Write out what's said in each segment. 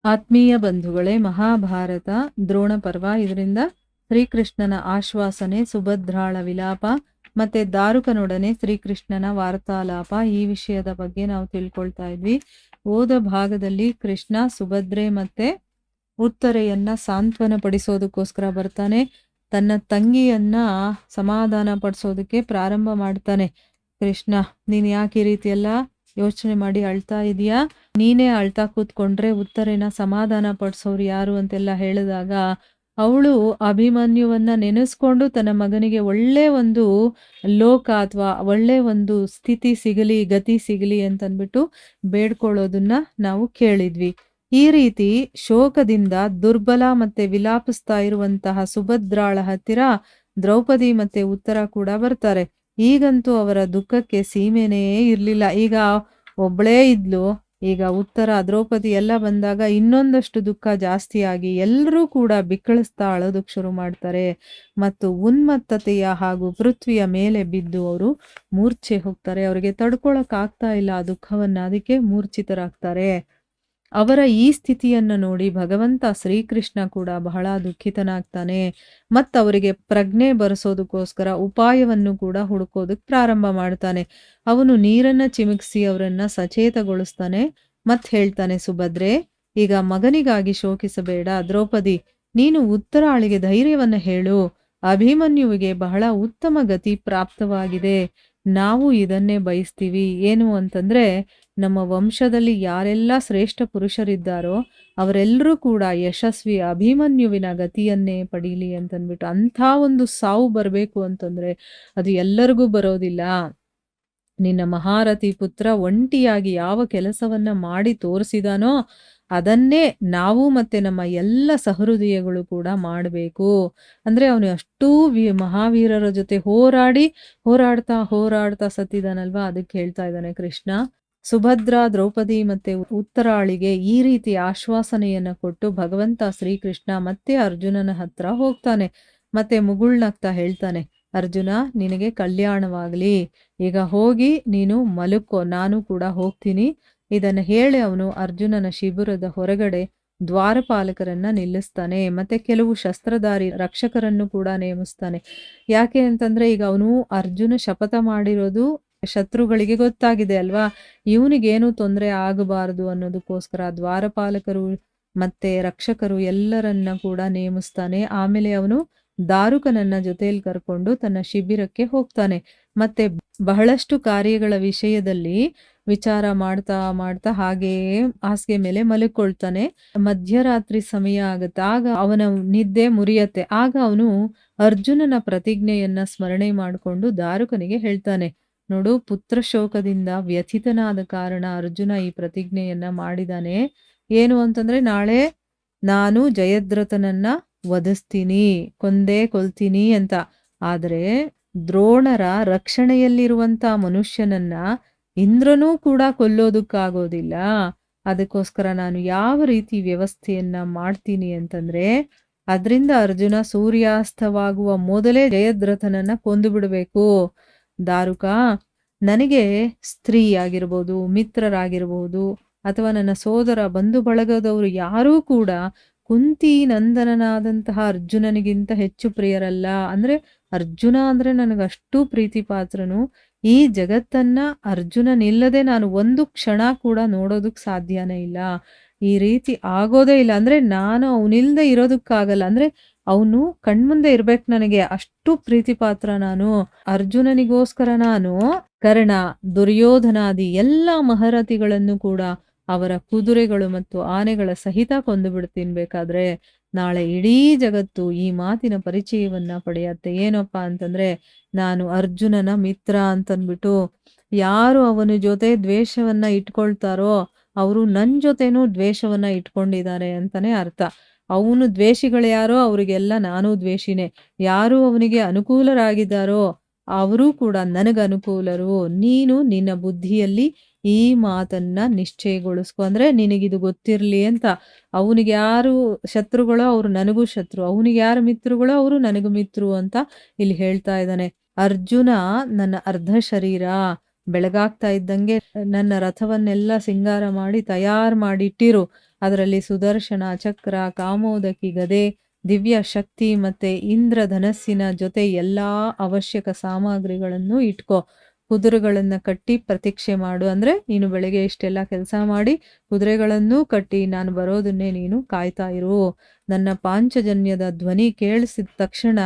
ಆತ್ಮೀಯ ಬಂಧುಗಳೇ, ಮಹಾಭಾರತ ದ್ರೋಣ ಪರ್ವ. ಇದರಿಂದ ಶ್ರೀಕೃಷ್ಣನ ಆಶ್ವಾಸನೆ, ಸುಭದ್ರಾಳ ವಿಲಾಪ ಮತ್ತೆ ದಾರುಕನೊಡನೆ ಶ್ರೀಕೃಷ್ಣನ ವಾರ್ತಾಲಾಪ, ಈ ವಿಷಯದ ಬಗ್ಗೆ ನಾವು ತಿಳ್ಕೊಳ್ತಾ ಇದ್ವಿ. ಹೋದ ಭಾಗದಲ್ಲಿ ಕೃಷ್ಣ ಸುಭದ್ರೆ ಮತ್ತೆ ಉತ್ತರೆಯನ್ನ ಸಾಂತ್ವನ ಪಡಿಸೋದಕ್ಕೋಸ್ಕರ ಬರ್ತಾನೆ. ತನ್ನ ತಂಗಿಯನ್ನ ಸಮಾಧಾನ ಪಡಿಸೋದಕ್ಕೆ ಪ್ರಾರಂಭ ಮಾಡ್ತಾನೆ. ಕೃಷ್ಣ, ನೀನ್ ಯಾಕೆ ಈ ರೀತಿ ಎಲ್ಲ ಯೋಚನೆ ಮಾಡಿ ಅಳ್ತಾ ಇದೀಯಾ? ನೀನೇ ಅಳ್ತಾ ಕೂತ್ಕೊಂಡ್ರೆ ಉತ್ತರೆನ ಸಮಾಧಾನ ಪಡಿಸೋರು ಯಾರು ಅಂತೆಲ್ಲ ಹೇಳಿದಾಗ ಅವಳು ಅಭಿಮನ್ಯುವನ್ನ ನೆನೆಸ್ಕೊಂಡು ತನ್ನ ಮಗನಿಗೆ ಒಳ್ಳೆ ಒಂದು ಲೋಕ ಅಥವಾ ಒಳ್ಳೆ ಒಂದು ಸ್ಥಿತಿ ಸಿಗಲಿ, ಗತಿ ಸಿಗಲಿ ಅಂತನ್ಬಿಟ್ಟು ಬೇಡ್ಕೊಳ್ಳೋದನ್ನ ನಾವು ಕೇಳಿದ್ವಿ. ಈ ರೀತಿ ಶೋಕದಿಂದ ದುರ್ಬಲ ಮತ್ತೆ ವಿಲಾಪಿಸ್ತಾ ಇರುವಂತಹ ಸುಭದ್ರಾಳ ಹತ್ತಿರ ದ್ರೌಪದಿ ಮತ್ತೆ ಉತ್ತರ ಕೂಡ ಬರ್ತಾರೆ. ಈಗಂತೂ ಅವರ ದುಃಖಕ್ಕೆ ಸೀಮೆನೇ ಇರ್ಲಿಲ್ಲ. ಈಗ ಒಬ್ಳೇ ಇದ್ಲು, ಈಗ ಉತ್ತರ ದ್ರೌಪದಿ ಎಲ್ಲ ಬಂದಾಗ ಇನ್ನೊಂದಷ್ಟು ದುಃಖ ಜಾಸ್ತಿ ಆಗಿ ಎಲ್ಲರೂ ಕೂಡ ಬಿಕ್ಕಳಿಸ್ತಾ ಅಳೋದಕ್ಕೆ ಶುರು ಮಾಡ್ತಾರೆ. ಮತ್ತು ಉನ್ಮತ್ತತೆಯ ಹಾಗೂ ಪೃಥ್ವಿಯ ಮೇಲೆ ಬಿದ್ದು ಅವರು ಮೂರ್ಛೆ ಹೋಗ್ತಾರೆ. ಅವರಿಗೆ ತಡ್ಕೊಳಕ್ ಆಗ್ತಾ ಇಲ್ಲ ಆ ದುಃಖವನ್ನ, ಅದಕ್ಕೆ ಮೂರ್ಛಿತರಾಗ್ತಾರೆ. ಅವರ ಈ ಸ್ಥಿತಿಯನ್ನು ನೋಡಿ ಭಗವಂತ ಶ್ರೀಕೃಷ್ಣ ಕೂಡ ಬಹಳ ದುಃಖಿತನಾಗ್ತಾನೆ. ಅವರಿಗೆ ಪ್ರಜ್ಞೆ ಬರೆಸೋದಕ್ಕೋಸ್ಕರ ಉಪಾಯವನ್ನು ಕೂಡ ಹುಡುಕೋದಕ್ಕೆ ಪ್ರಾರಂಭ ಮಾಡ್ತಾನೆ. ಅವನು ನೀರನ್ನ ಚಿಮುಕಿಸಿ ಅವರನ್ನ ಸಚೇತಗೊಳಿಸ್ತಾನೆ. ಹೇಳ್ತಾನೆ, ಸುಭದ್ರೆ, ಈಗ ಮಗನಿಗಾಗಿ ಶೋಕಿಸಬೇಡ. ದ್ರೌಪದಿ, ನೀನು ಉತ್ತರಾಳಿಗೆ ಧೈರ್ಯವನ್ನ ಹೇಳು. ಅಭಿಮನ್ಯುವಿಗೆ ಬಹಳ ಉತ್ತಮ ಗತಿ ಪ್ರಾಪ್ತವಾಗಿದೆ. ನಾವು ಇದನ್ನೇ ಬಯಸ್ತೀವಿ. ಏನು ಅಂತಂದ್ರೆ, ನಮ್ಮ ವಂಶದಲ್ಲಿ ಯಾರೆಲ್ಲ ಶ್ರೇಷ್ಠ ಪುರುಷರಿದ್ದಾರೋ ಅವರೆಲ್ಲರೂ ಕೂಡ ಯಶಸ್ವಿ ಅಭಿಮನ್ಯುವಿನ ಗತಿಯನ್ನೇ ಪಡೀಲಿ ಅಂತನ್ಬಿಟ್ಟು. ಅಂಥ ಒಂದು ಸಾವು ಬರಬೇಕು ಅಂತಂದ್ರೆ ಅದು ಎಲ್ಲರಿಗೂ ಬರೋದಿಲ್ಲ. ನಿನ್ನ ಮಹಾರಥಿ ಪುತ್ರ ಒಂಟಿಯಾಗಿ ಯಾವ ಕೆಲಸವನ್ನ ಮಾಡಿ ತೋರಿಸಿದಾನೋ ಅದನ್ನೇ ನಾವು ಮತ್ತೆ ನಮ್ಮ ಎಲ್ಲ ಸಹೃದಯಗಳು ಕೂಡ ಮಾಡಬೇಕು. ಅಂದ್ರೆ ಅವನು ಅಷ್ಟೂ ಮಹಾವೀರರ ಜೊತೆ ಹೋರಾಡ್ತಾ ಸತ್ತಿದಾನಲ್ವಾ, ಅದಕ್ಕೆ ಹೇಳ್ತಾ ಇದ್ದಾನೆ ಕೃಷ್ಣ. ಸುಭದ್ರಾ, ದ್ರೌಪದಿ ಮತ್ತೆ ಉತ್ತರಾಳಿಗೆ ಈ ರೀತಿ ಆಶ್ವಾಸನೆಯನ್ನ ಕೊಟ್ಟು ಭಗವಂತ ಶ್ರೀಕೃಷ್ಣ ಮತ್ತೆ ಅರ್ಜುನನ ಹತ್ರ ಹೋಗ್ತಾನೆ. ಮುಗುಳ್ನಗ್ತಾ ಹೇಳ್ತಾನೆ, ಅರ್ಜುನ, ನಿನಗೆ ಕಲ್ಯಾಣವಾಗಲಿ. ಈಗ ಹೋಗಿ ನೀನು ಮಲಕ್ಕೋ, ನಾನು ಕೂಡ ಹೋಗ್ತೀನಿ. ಇದನ್ನು ಹೇಳಿ ಅವನು ಅರ್ಜುನನ ಶಿಬಿರದ ಹೊರಗಡೆ ದ್ವಾರಪಾಲಕರನ್ನ ನಿಲ್ಲಿಸ್ತಾನೆ. ಕೆಲವು ಶಸ್ತ್ರಧಾರಿ ರಕ್ಷಕರನ್ನು ಕೂಡ ನೇಮಿಸ್ತಾನೆ. ಯಾಕೆ ಅಂತಂದ್ರೆ ಈಗ ಅವನು ಅರ್ಜುನ ಶಪಥ ಮಾಡಿರೋದು ಶತ್ರುಗಳಿಗೆ ಗೊತ್ತಾಗಿದೆ ಅಲ್ವಾ, ಇವನಿಗೇನು ತೊಂದರೆ ಆಗಬಾರದು ಅನ್ನೋದಕ್ಕೋಸ್ಕರ ದ್ವಾರಪಾಲಕರು ಮತ್ತೆ ರಕ್ಷಕರು ಎಲ್ಲರನ್ನ ಕೂಡ ನೇಮಿಸ್ತಾನೆ. ಆಮೇಲೆ ಅವನು ದಾರುಕನನ್ನ ಜೊತೆಯಲ್ಲಿ ಕರ್ಕೊಂಡು ತನ್ನ ಶಿಬಿರಕ್ಕೆ ಹೋಗ್ತಾನೆ. ಬಹಳಷ್ಟು ಕಾರ್ಯಗಳ ವಿಷಯದಲ್ಲಿ ವಿಚಾರ ಮಾಡ್ತಾ ಹಾಗೆಯೇ ಹಾಸಿಗೆ ಮೇಲೆ ಮಲಕೊಳ್ತಾನೆ. ಮಧ್ಯರಾತ್ರಿ ಸಮಯ ಆಗುತ್ತೆ. ಆಗ ಅವನ ನಿದ್ದೆ ಮುರಿಯತ್ತೆ. ಆಗ ಅವನು ಅರ್ಜುನನ ಪ್ರತಿಜ್ಞೆಯನ್ನ ಸ್ಮರಣೆ ಮಾಡಿಕೊಂಡು ದಾರುಕನಿಗೆ ಹೇಳ್ತಾನೆ, ನೋಡು, ಪುತ್ರ ಶೋಕದಿಂದ ವ್ಯಥಿತನಾದ ಕಾರಣ ಅರ್ಜುನ ಈ ಪ್ರತಿಜ್ಞೆಯನ್ನ ಮಾಡಿದಾನೆ. ಏನು ಅಂತಂದ್ರೆ, ನಾಳೆ ನಾನು ಜಯದ್ರಥನನ್ನ ವಧಿಸ್ತೀನಿ, ಕೊಂದೇ ಕೊಲ್ತೀನಿ ಅಂತ. ಆದ್ರೆ ದ್ರೋಣರ ರಕ್ಷಣೆಯಲ್ಲಿರುವಂತ ಮನುಷ್ಯನನ್ನ ಇಂದ್ರನೂ ಕೂಡ ಕೊಲ್ಲೋದಕ್ಕಾಗೋದಿಲ್ಲ. ಅದಕ್ಕೋಸ್ಕರ ನಾನು ಯಾವ ರೀತಿ ವ್ಯವಸ್ಥೆಯನ್ನ ಮಾಡ್ತೀನಿ ಅಂತಂದ್ರೆ, ಅದರಿಂದ ಅರ್ಜುನ ಸೂರ್ಯಾಸ್ತವಾಗುವ ಮೊದಲೇ ಜಯದ್ರಥನನ್ನ ಕೊಂದು ಬಿಡಬೇಕು. ದಾರುಕ, ನನಗೆ ಸ್ತ್ರೀ ಆಗಿರ್ಬೋದು, ಮಿತ್ರರಾಗಿರ್ಬೋದು, ಅಥವಾ ನನ್ನ ಸೋದರ ಬಂಧು ಬಳಗದವರು ಯಾರೂ ಕೂಡ ಕುಂತಿ ನಂದನನಾದಂತಹ ಅರ್ಜುನನಿಗಿಂತ ಹೆಚ್ಚು ಪ್ರಿಯರಲ್ಲ. ಅಂದ್ರೆ ಅರ್ಜುನ ಅಂದ್ರೆ ನನಗಷ್ಟು ಪ್ರೀತಿ ಪಾತ್ರನು. ಈ ಜಗತ್ತನ್ನ ಅರ್ಜುನನಿಲ್ಲದೆ ನಾನು ಒಂದು ಕ್ಷಣ ಕೂಡ ನೋಡೋದಕ್ ಸಾಧ್ಯನೇ ಇಲ್ಲ. ಈ ರೀತಿ ಆಗೋದೇ ಇಲ್ಲ. ಅಂದ್ರೆ ನಾನು ಅವನಿಲ್ದೆ ಇರೋದಕ್ಕಾಗಲ್ಲ. ಅಂದ್ರೆ ಅವನು ಕಣ್ಮುಂದೆ ಇರ್ಬೇಕು ನನಗೆ, ಅಷ್ಟು ಪ್ರೀತಿ ಪಾತ್ರ ನಾನು. ಅರ್ಜುನನಿಗೋಸ್ಕರ ನಾನು ಕರ್ಣ, ದುರ್ಯೋಧನಾದಿ ಎಲ್ಲ ಮಹಾರಥಿಗಳನ್ನು ಕೂಡ ಅವರ ಕುದುರೆಗಳು ಮತ್ತು ಆನೆಗಳ ಸಹಿತ ಕೊಂದು ಬಿಡ್ತೀನಿ. ಬೇಕಾದ್ರೆ ನಾಳೆ ಇಡೀ ಜಗತ್ತು ಈ ಮಾತಿನ ಪರಿಚಯವನ್ನ ಪಡೆಯತ್ತೆ. ಏನಪ್ಪಾ ಅಂತಂದ್ರೆ, ನಾನು ಅರ್ಜುನನ ಮಿತ್ರ ಅಂತನ್ಬಿಟ್ಟು. ಯಾರು ಅವನ ಜೊತೆ ದ್ವೇಷವನ್ನ ಇಟ್ಕೊಳ್ತಾರೋ ಅವರು ನನ್ ಜೊತೆನೂ ದ್ವೇಷವನ್ನ ಇಟ್ಕೊಂಡಿದ್ದಾರೆ ಅಂತಾನೆ ಅರ್ಥ. ಅವನು ದ್ವೇಷಿಗಳು ಯಾರೋ ಅವರಿಗೆಲ್ಲ ನಾನು ದ್ವೇಷಿನೇ. ಯಾರು ಅವನಿಗೆ ಅನುಕೂಲರಾಗಿದ್ದಾರೋ ಅವರೂ ಕೂಡ ನನಗೆ ಅನುಕೂಲರು. ನೀನು ನಿನ್ನ ಬುದ್ಧಿಯಲ್ಲಿ ಈ ಮಾತನ್ನ ನಿಶ್ಚಯಗೊಳಿಸ್ಕೊ. ಅಂದ್ರೆ ನಿನಗಿದು ಗೊತ್ತಿರ್ಲಿ ಅಂತ. ಅವನಿಗೆ ಯಾರು ಶತ್ರುಗಳೋ ಅವರು ನನಗೂ ಶತ್ರು, ಅವನಿಗೆ ಯಾರು ಮಿತ್ರಗಳೋ ಅವರು ನನಗೂ ಮಿತ್ರು ಅಂತ ಇಲ್ಲಿ ಹೇಳ್ತಾ ಇದ್ದಾನೆ. ಅರ್ಜುನ ನನ್ನ ಅರ್ಧ ಶರೀರ, ಬೆಳಗಾಗ್ತಾ ಇದ್ದಂಗೆ ನನ್ನ ರಥವನ್ನೆಲ್ಲ ಸಿಂಗಾರ ಮಾಡಿ ತಯಾರು ಮಾಡಿಟ್ಟಿರು. ಅದರಲ್ಲಿ ಸುದರ್ಶನ ಚಕ್ರ, ಕಾಮೋದಕಿ ಗದೆ, ದಿವ್ಯ ಶಕ್ತಿ ಮತ್ತೆ ಇಂದ್ರಧನಸ್ಸಿನ ಜೊತೆ ಎಲ್ಲಾ ಅವಶ್ಯಕ ಸಾಮಗ್ರಿಗಳನ್ನು ಇಟ್ಕೋ. ಕುದುರೆಗಳನ್ನ ಕಟ್ಟಿ ಪ್ರತೀಕ್ಷೆ ಮಾಡು. ಅಂದ್ರೆ ನೀನು ಬೆಳಗ್ಗೆ ಇಷ್ಟೆಲ್ಲ ಕೆಲಸ ಮಾಡಿ ಕುದುರೆಗಳನ್ನೂ ಕಟ್ಟಿ ನಾನು ಬರೋದನ್ನೇ ನೀನು ಕಾಯ್ತಾ ಇರು. ನನ್ನ ಪಾಂಚಜನ್ಯದ ಧ್ವನಿ ಕೇಳಿಸಿದ ತಕ್ಷಣ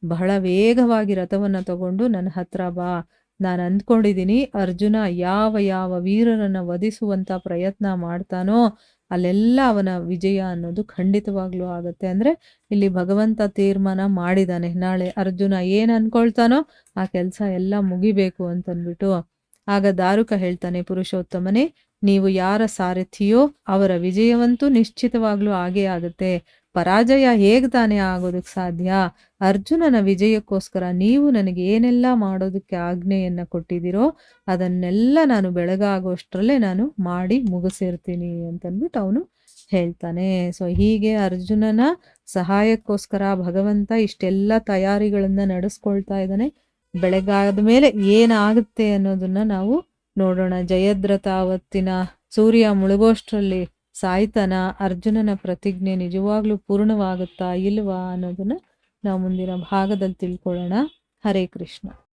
ಬಹಳ ವೇಗವಾಗಿ ರಥವನ್ನ ತಗೊಂಡು ನನ್ನ ಹತ್ರ ಬಾ. ನಾನು ಅಂದ್ಕೊಂಡಿದ್ದೀನಿ ಅರ್ಜುನ ಯಾವ ಯಾವ ವೀರರನ್ನ ವಧಿಸುವಂತ ಪ್ರಯತ್ನ ಮಾಡ್ತಾನೋ ಅಲ್ಲೆಲ್ಲ ಅವನ ವಿಜಯ ಅನ್ನೋದು ಖಂಡಿತವಾಗ್ಲೂ ಆಗತ್ತೆ. ಅಂದ್ರೆ ಇಲ್ಲಿ ಭಗವಂತ ತೀರ್ಮಾನ ಮಾಡಿದಾನೆ, ನಾಳೆ ಅರ್ಜುನ ಏನ್ ಅನ್ಕೊಳ್ತಾನೋ ಆ ಕೆಲಸ ಎಲ್ಲ ಮುಗಿಬೇಕು ಅಂತನ್ಬಿಟ್ಟು. ಆಗ ದಾರುಕ ಹೇಳ್ತಾನೆ, ಪುರುಷೋತ್ತಮನೇ, ನೀವು ಯಾರ ಸಾರಥಿಯೋ ಅವರ ವಿಜಯವಂತೂ ನಿಶ್ಚಿತವಾಗ್ಲೂ ಆಗೇ ಆಗುತ್ತೆ. ಪರಾಜಯ ಹೇಗ್ ತಾನೇ ಆಗೋದಕ್ಕೆ ಸಾಧ್ಯ? ಅರ್ಜುನನ ವಿಜಯಕ್ಕೋಸ್ಕರ ನೀವು ನನಗೆ ಏನೆಲ್ಲ ಮಾಡೋದಕ್ಕೆ ಆಜ್ಞೆಯನ್ನ ಕೊಟ್ಟಿದ್ದೀರೋ ಅದನ್ನೆಲ್ಲ ನಾನು ಬೆಳಗಾಗೋಷ್ಟರಲ್ಲೇ ನಾನು ಮಾಡಿ ಮುಗಿಸಿರ್ತೀನಿ ಅಂತನ್ಬಿಟ್ಟು ಅವನು ಹೇಳ್ತಾನೆ. ಸೊ ಹೀಗೆ ಅರ್ಜುನನ ಸಹಾಯಕ್ಕೋಸ್ಕರ ಭಗವಂತ ಇಷ್ಟೆಲ್ಲ ತಯಾರಿಗಳನ್ನ ನಡೆಸ್ಕೊಳ್ತಾ ಇದ್ದಾನೆ. ಬೆಳಗಾದ ಮೇಲೆ ಏನಾಗುತ್ತೆ ಅನ್ನೋದನ್ನ ನಾವು ನೋಡೋಣ. ಜಯದ್ರಥ ಅವತ್ತಿನ ಸೂರ್ಯ ಮುಳುಗೋಷ್ಟ್ರಲ್ಲಿ ಸಾಯ್ತಾನ? ಅರ್ಜುನನ ಪ್ರತಿಜ್ಞೆ ನಿಜವಾಗ್ಲೂ ಪೂರ್ಣವಾಗುತ್ತಾ ಇಲ್ವಾ ಅನ್ನೋದನ್ನ ನಾವು ಮುಂದಿನ ಭಾಗದಲ್ಲಿ ತಿಳ್ಕೊಳ್ಳೋಣ. ಹರೇ ಕೃಷ್ಣ.